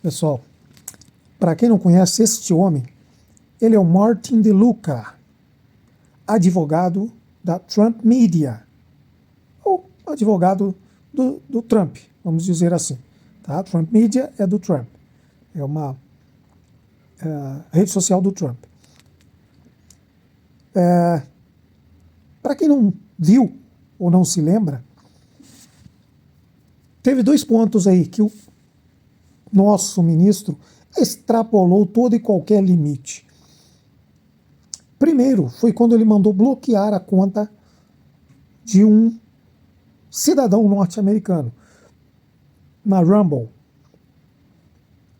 Pessoal, para quem não conhece este homem, ele é o Martin DeLuca, advogado da Trump Media, ou advogado do Trump, vamos dizer assim. Tá? Trump Media é do Trump, é uma rede social do Trump. Para quem não viu ou não se lembra, teve dois pontos aí que o nosso ministro extrapolou todo e qualquer limite. Primeiro, foi quando ele mandou bloquear a conta de um cidadão norte-americano na Rumble.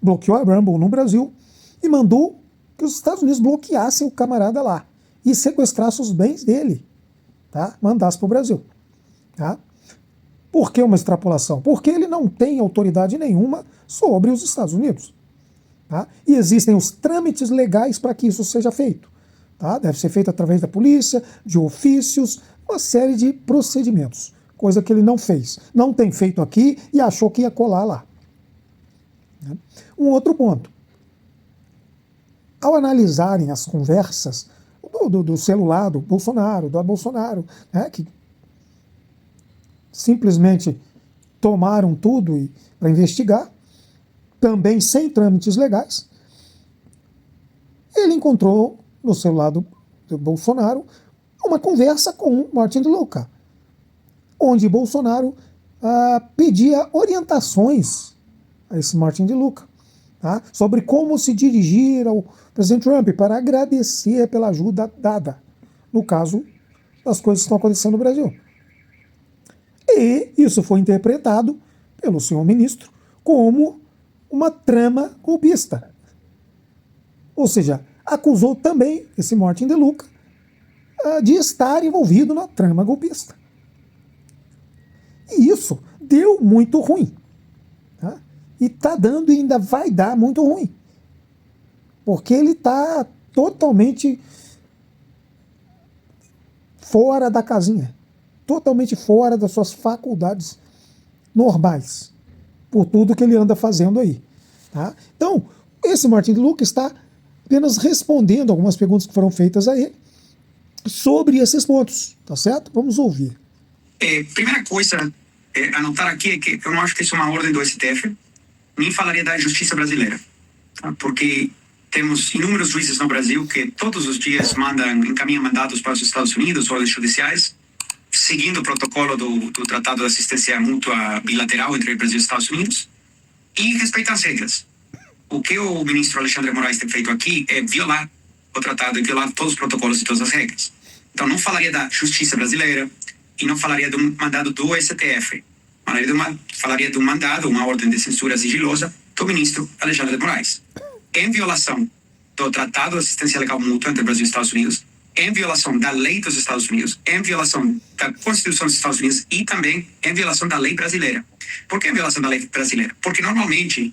Bloqueou a Rumble no Brasil e mandou que os Estados Unidos bloqueassem o camarada lá e sequestrassem os bens dele, tá? Mandasse para o Brasil. Tá? Por que uma extrapolação? Porque ele não tem autoridade nenhuma sobre os Estados Unidos. Tá? E existem os trâmites legais para que isso seja feito. Tá? Deve ser feito através da polícia, de ofícios, uma série de procedimentos. Coisa que ele não fez. Não tem feito aqui e achou que ia colar lá. Um outro ponto. Ao analisarem as conversas do celular do Bolsonaro, né, que simplesmente tomaram tudo para investigar, também sem trâmites legais, ele encontrou no celular do Bolsonaro uma conversa com Martin DeLuca, onde Bolsonaro pedia orientações a esse Martin DeLuca, tá? Sobre como se dirigir ao presidente Trump para agradecer pela ajuda dada, no caso das coisas que estão acontecendo no Brasil. E isso foi interpretado pelo senhor ministro como uma trama golpista. Ou seja, acusou também esse Martin DeLuca de estar envolvido na trama golpista. E isso deu muito ruim. Tá? E está dando e ainda vai dar muito ruim. Porque ele está totalmente fora da casinha. Totalmente fora das suas faculdades normais. Por tudo que ele anda fazendo aí. Tá? Então, esse Martin DeLuca está apenas respondendo algumas perguntas que foram feitas a ele sobre esses pontos. Tá certo? Vamos ouvir. Primeira coisa anotar aqui é que eu não acho que isso é uma ordem do STF, nem falaria da justiça brasileira. Tá? Porque temos inúmeros juízes no Brasil que todos os dias encaminham mandados para os Estados Unidos, ordens judiciais, seguindo o protocolo do Tratado de Assistência Mútua Bilateral entre o Brasil e os Estados Unidos, e respeitam as regras. O que o ministro Alexandre de Moraes tem feito aqui é violar o tratado e violar todos os protocolos e todas as regras. Então não falaria da justiça brasileira e não falaria do mandado do STF. Falaria de um mandado, uma ordem de censura sigilosa do ministro Alexandre de Moraes. Em violação do Tratado de Assistência Legal Mútua entre o Brasil e os Estados Unidos, em violação da lei dos Estados Unidos, em violação da Constituição dos Estados Unidos e também em violação da lei brasileira. Por que em violação da lei brasileira? Porque normalmente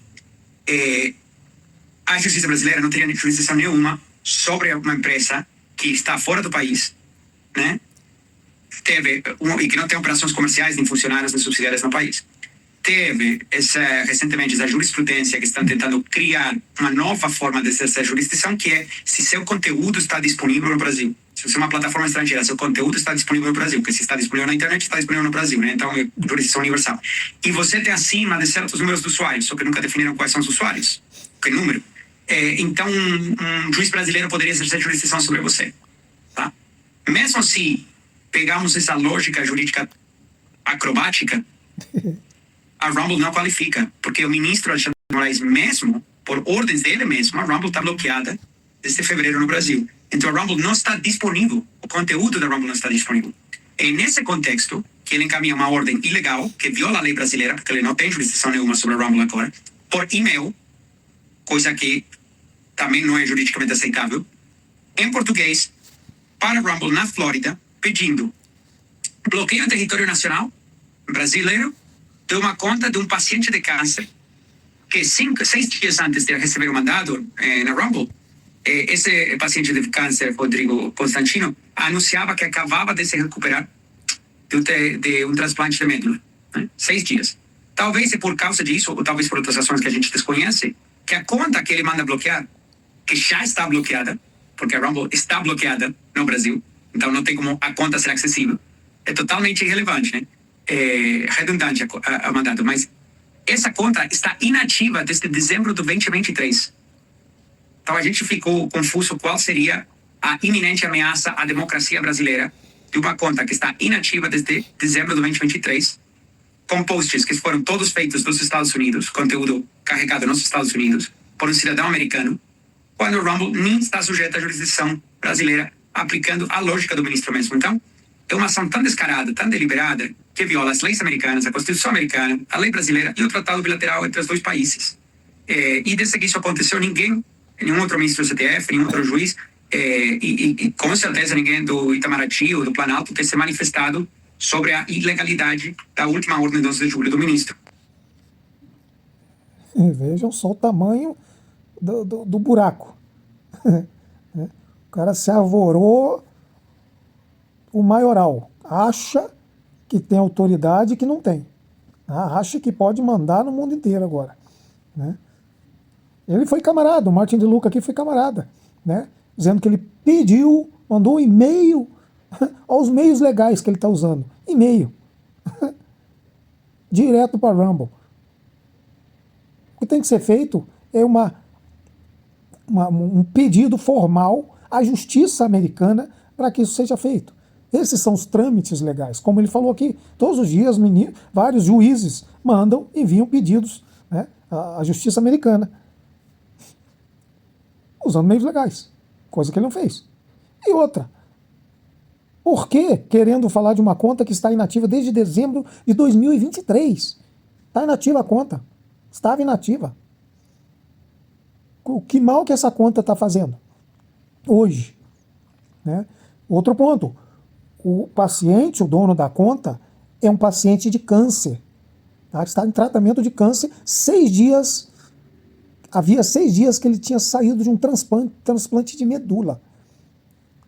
a justiça brasileira não teria jurisdição nenhuma sobre uma empresa que está fora do país, né? E que não tem operações comerciais, nem funcionários, nem subsidiárias no país. Teve recentemente essa jurisprudência que estão tentando criar uma nova forma de exercer jurisdição, que é se seu conteúdo está disponível no Brasil. Se você é uma plataforma estrangeira, seu conteúdo está disponível no Brasil, porque se está disponível na internet, está disponível no Brasil, né? Então é jurisdição universal. E você tem acima de certos números de usuários, só que nunca definiram quais são os usuários, que número. Então um juiz brasileiro poderia exercer jurisdição sobre você. Tá? Mesmo se pegamos essa lógica jurídica acrobática, a Rumble não qualifica, porque o ministro Alexandre de Moraes mesmo, por ordens dele mesmo, a Rumble está bloqueada desde fevereiro no Brasil. Então a Rumble não está disponível, o conteúdo da Rumble não está disponível. É nesse contexto que ele encaminha uma ordem ilegal, que viola a lei brasileira, porque ele não tem jurisdição nenhuma sobre a Rumble agora, por e-mail, coisa que também não é juridicamente aceitável, em português, para a Rumble na Flórida, pedindo bloqueio do território nacional brasileiro de uma conta de um paciente de câncer que 6 dias antes de receber o mandado na Rumble, esse paciente de câncer, Rodrigo Constantino, anunciava que acabava de se recuperar de um transplante de medula. Né? 6 dias. Talvez é por causa disso, ou talvez por outras razões que a gente desconhece, que a conta que ele manda bloquear, que já está bloqueada, porque a Rumble está bloqueada no Brasil, então não tem como a conta ser acessível, é totalmente irrelevante, né? É redundante a mandado, mas essa conta está inativa desde dezembro de 2023. Então a gente ficou confuso qual seria a iminente ameaça à democracia brasileira de uma conta que está inativa desde dezembro de 2023, com posts que foram todos feitos nos Estados Unidos, conteúdo carregado nos Estados Unidos, por um cidadão americano, quando o Rumble nem está sujeito à jurisdição brasileira, aplicando a lógica do ministro mesmo. Então, é uma ação tão descarada, tão deliberada, que viola as leis americanas, a Constituição americana, a lei brasileira e o tratado bilateral entre os dois países. E desde que isso aconteceu, nenhum outro ministro do STF, nenhum outro juiz, e com certeza ninguém do Itamaraty ou do Planalto ter se manifestado sobre a ilegalidade da última ordem de 11 de julho do ministro. Vejam só o tamanho do buraco. O cara se arvorou o maioral. Acha que tem autoridade que não tem. Acha que pode mandar no mundo inteiro agora. Né? Ele foi camarada, o Martin de Luca aqui foi camarada. Né? Dizendo que ele pediu, mandou um e-mail aos meios legais que ele está usando. E-mail. Direto para Rumble. O que tem que ser feito é um pedido formal à justiça americana para que isso seja feito. Esses são os trâmites legais. Como ele falou aqui, todos os dias vários juízes enviam pedidos, né, à justiça americana, usando meios legais, coisa que ele não fez. E outra, por que querendo falar de uma conta que está inativa desde dezembro de 2023? Está inativa a conta. Estava inativa. O que mal que essa conta está fazendo hoje? Né? Outro ponto. O paciente, o dono da conta, é um paciente de câncer. Tá? Está em tratamento de câncer 6 dias. Havia 6 dias que ele tinha saído de um transplante de medula.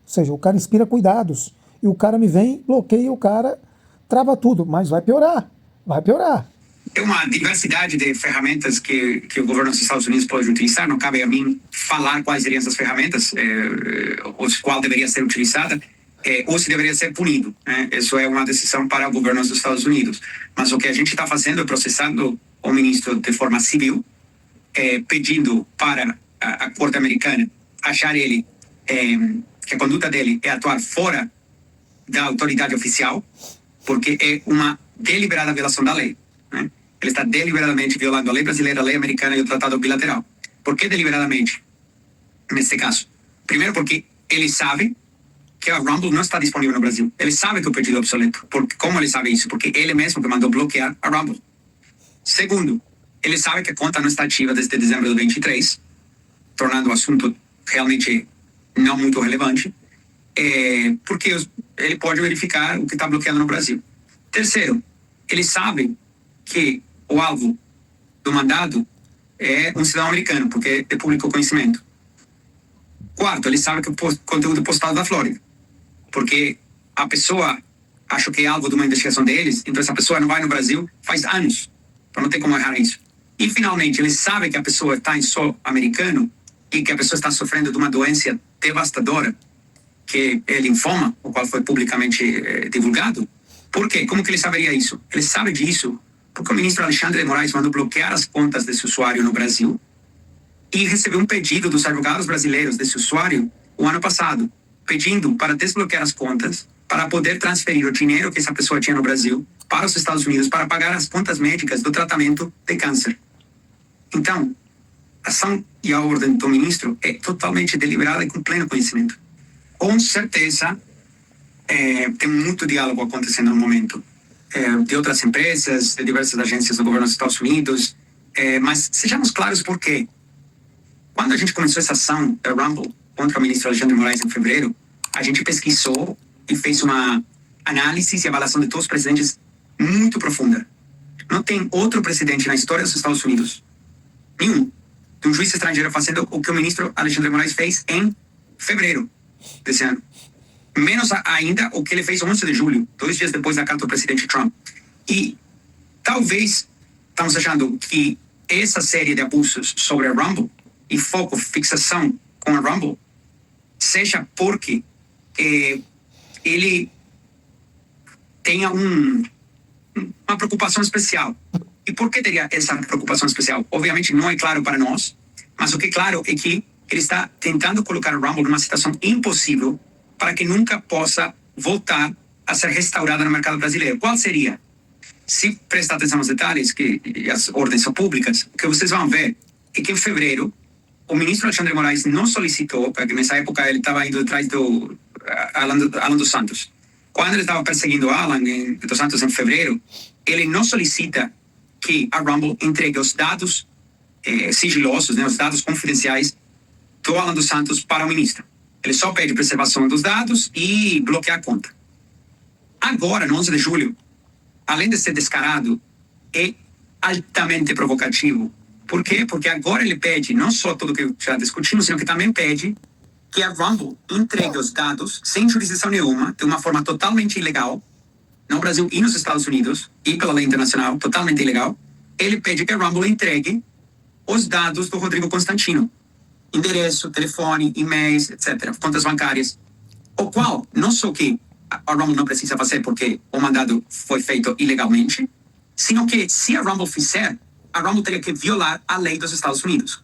Ou seja, o cara inspira cuidados. E o cara me vem, bloqueia o cara, trava tudo. Mas vai piorar. Vai piorar. Tem uma diversidade de ferramentas que o governo dos Estados Unidos pode utilizar. Não cabe a mim falar quais seriam essas ferramentas, ou qual deveria ser utilizada, ou se deveria ser punido. Né? Isso é uma decisão para o governo dos Estados Unidos. Mas o que a gente está fazendo é processando o ministro de forma civil, pedindo para a Corte Americana achar ele, que a conduta dele é atuar fora da autoridade oficial, porque é uma deliberada violação da lei. Né? Ele está deliberadamente violando a lei brasileira, a lei americana e o tratado bilateral. Por que deliberadamente? Nesse caso. Primeiro, porque ele sabe que a Rumble não está disponível no Brasil. Ele sabe que o pedido é obsoleto. Como ele sabe isso? Porque ele mesmo que mandou bloquear a Rumble. Segundo, ele sabe que a conta não está ativa desde dezembro de 2023, tornando o assunto realmente não muito relevante, porque ele pode verificar o que está bloqueado no Brasil. Terceiro, ele sabe que o alvo do mandado é um cidadão americano, porque é de público conhecimento. Quarto, ele sabe que o conteúdo postado da Flórida, porque a pessoa acha que é alvo de uma investigação deles, então essa pessoa não vai no Brasil faz anos, então não tem como errar isso. E finalmente, ele sabe que a pessoa está em solo americano e que a pessoa está sofrendo de uma doença devastadora, que é linfoma, o qual foi publicamente divulgado. Por quê? Como que ele saberia isso? Ele sabe disso porque o ministro Alexandre de Moraes mandou bloquear as contas desse usuário no Brasil e recebeu um pedido dos advogados brasileiros desse usuário o ano passado, pedindo para desbloquear as contas, para poder transferir o dinheiro que essa pessoa tinha no Brasil para os Estados Unidos, para pagar as contas médicas do tratamento de câncer. Então, a ação e a ordem do ministro é totalmente deliberada e com pleno conhecimento. Com certeza, tem muito diálogo acontecendo no momento, de outras empresas, de diversas agências do governo dos Estados Unidos, mas sejamos claros por quê. Quando a gente começou essa ação da Rumble contra o ministro Alexandre de Moraes em fevereiro, a gente pesquisou e fez uma análise e avaliação de todos os presidentes muito profunda. Não tem outro presidente na história dos Estados Unidos, nenhum, de um juiz estrangeiro fazendo o que o ministro Alexandre de Moraes fez em fevereiro desse ano. Menos ainda o que ele fez 11 de julho, 2 dias depois da carta do presidente Trump. E talvez estamos achando que essa série de abusos sobre a Rumble e foco, fixação com a Rumble, seja porque ele tenha uma preocupação especial. E por que teria essa preocupação especial? Obviamente não é claro para nós, mas o que é claro é que ele está tentando colocar o Rumble numa situação impossível para que nunca possa voltar a ser restaurada no mercado brasileiro. Qual seria? Se prestar atenção nos detalhes, que as ordens são públicas, o que vocês vão ver é que em fevereiro o ministro Alexandre Moraes não solicitou, porque nessa época ele estava indo atrás do Alan dos Santos. Quando ele estava perseguindo Alan dos Santos em fevereiro, ele não solicita que a Rumble entregue os dados sigilosos, né, os dados confidenciais do Alan dos Santos para o ministro. Ele só pede preservação dos dados e bloquear a conta. Agora, no 11 de julho, além de ser descarado, é altamente provocativo. Por quê? Porque agora ele pede, não só tudo que já discutimos, sino que também pede que a Rumble entregue os dados sem jurisdição nenhuma, de uma forma totalmente ilegal, no Brasil e nos Estados Unidos, e pela lei internacional, totalmente ilegal. Ele pede que a Rumble entregue os dados do Rodrigo Constantino. Endereço, telefone, e-mails, etc., contas bancárias. O qual, não só que a Rumble não precisa fazer porque o mandado foi feito ilegalmente, sino que se a Rumble fizer, a Rumble teria que violar a lei dos Estados Unidos.